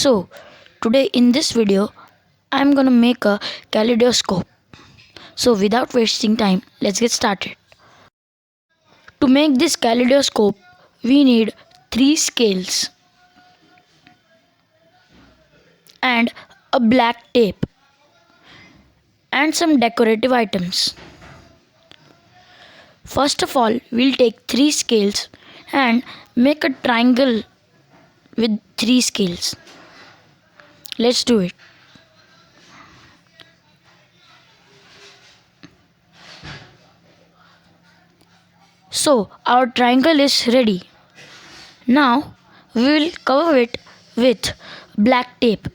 So today in this video I'm gonna make a kaleidoscope. So without wasting time, let's get started. To make this kaleidoscope we need 3 scales and a black tape and some decorative items. First of all, we'll take 3 scales and make a triangle with 3 scales. Let's do it. So our triangle is ready. Now we will cover it with black tape.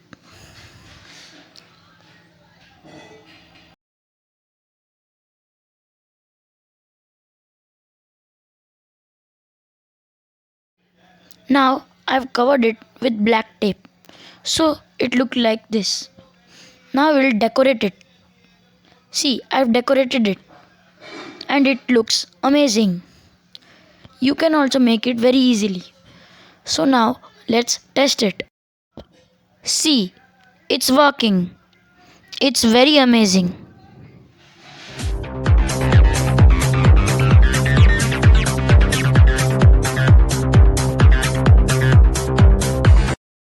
Now I've covered it with black tape. So it looked like this. Now we'll decorate it. See, I've decorated it and it looks amazing. You can also make it very easily. So now let's test it. See, it's working. It's very amazing.